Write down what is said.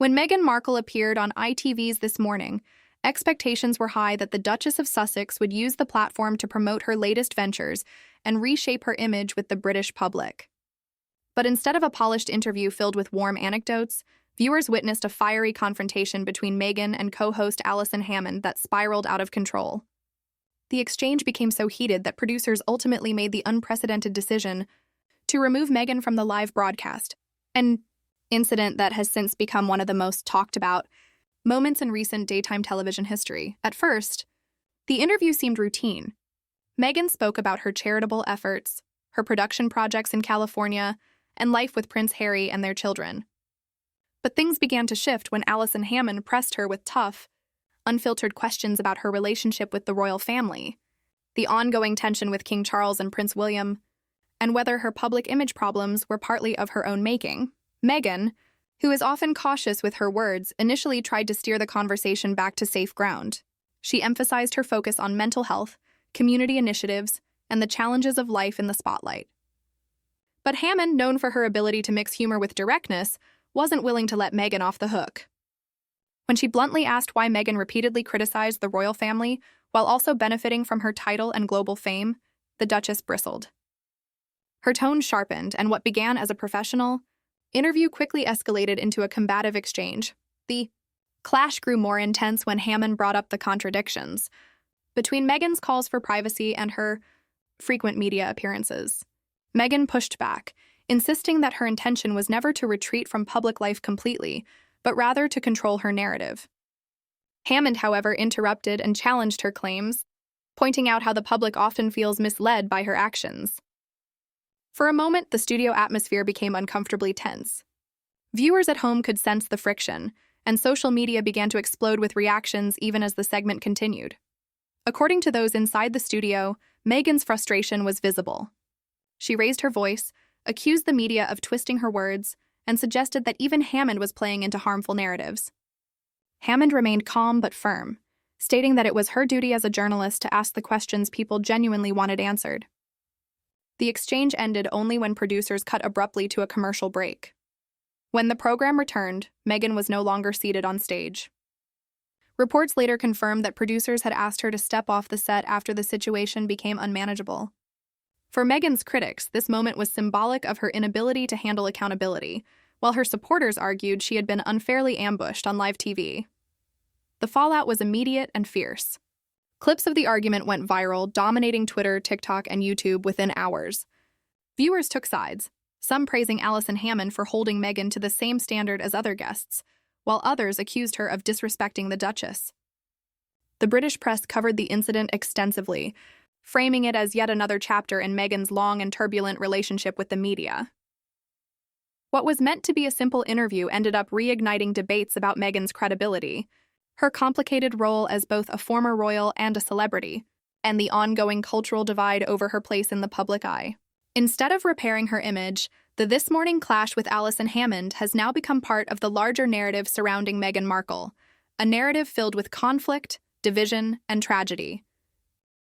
When Meghan Markle appeared on ITV's This Morning, expectations were high that the Duchess of Sussex would use the platform to promote her latest ventures and reshape her image with the British public. But instead of a polished interview filled with warm anecdotes, viewers witnessed a fiery confrontation between Meghan and co-host Allison Hammond that spiraled out of control. The exchange became so heated that producers ultimately made the unprecedented decision to remove Meghan from the live broadcast, an incident that has since become one of the most talked about moments in recent daytime television history. At first, the interview seemed routine. Meghan spoke about her charitable efforts, her production projects in California, and life with Prince Harry and their children. But things began to shift when Allison Hammond pressed her with tough, unfiltered questions about her relationship with the royal family, the ongoing tension with King Charles and Prince William, and whether her public image problems were partly of her own making. Meghan, who is often cautious with her words, initially tried to steer the conversation back to safe ground. She emphasized her focus on mental health, community initiatives, and the challenges of life in the spotlight. But Hammond, known for her ability to mix humor with directness, wasn't willing to let Meghan off the hook. When she bluntly asked why Meghan repeatedly criticized the royal family while also benefiting from her title and global fame, the Duchess bristled. Her tone sharpened, and what began as a professional interview quickly escalated into a combative exchange. The clash grew more intense when Hammond brought up the contradictions between Meghan's calls for privacy and her frequent media appearances. Meghan pushed back, insisting that her intention was never to retreat from public life completely, but rather to control her narrative. Hammond, however, interrupted and challenged her claims, pointing out how the public often feels misled by her actions. For a moment, the studio atmosphere became uncomfortably tense. Viewers at home could sense the friction, and social media began to explode with reactions even as the segment continued. According to those inside the studio, Meghan's frustration was visible. She raised her voice, accused the media of twisting her words, and suggested that even Hammond was playing into harmful narratives. Hammond remained calm but firm, stating that it was her duty as a journalist to ask the questions people genuinely wanted answered. The exchange ended only when producers cut abruptly to a commercial break. When the program returned, Meghan was no longer seated on stage. Reports later confirmed that producers had asked her to step off the set after the situation became unmanageable. For Meghan's critics, this moment was symbolic of her inability to handle accountability, while her supporters argued she had been unfairly ambushed on live TV. The fallout was immediate and fierce. Clips of the argument went viral, dominating Twitter, TikTok, and YouTube within hours. Viewers took sides, some praising Allison Hammond for holding Meghan to the same standard as other guests, while others accused her of disrespecting the Duchess. The British press covered the incident extensively, framing it as yet another chapter in Meghan's long and turbulent relationship with the media. What was meant to be a simple interview ended up reigniting debates about Meghan's credibility, her complicated role as both a former royal and a celebrity, and the ongoing cultural divide over her place in the public eye. Instead of repairing her image, the This Morning clash with Allison Hammond has now become part of the larger narrative surrounding Meghan Markle, a narrative filled with conflict, division, and tragedy.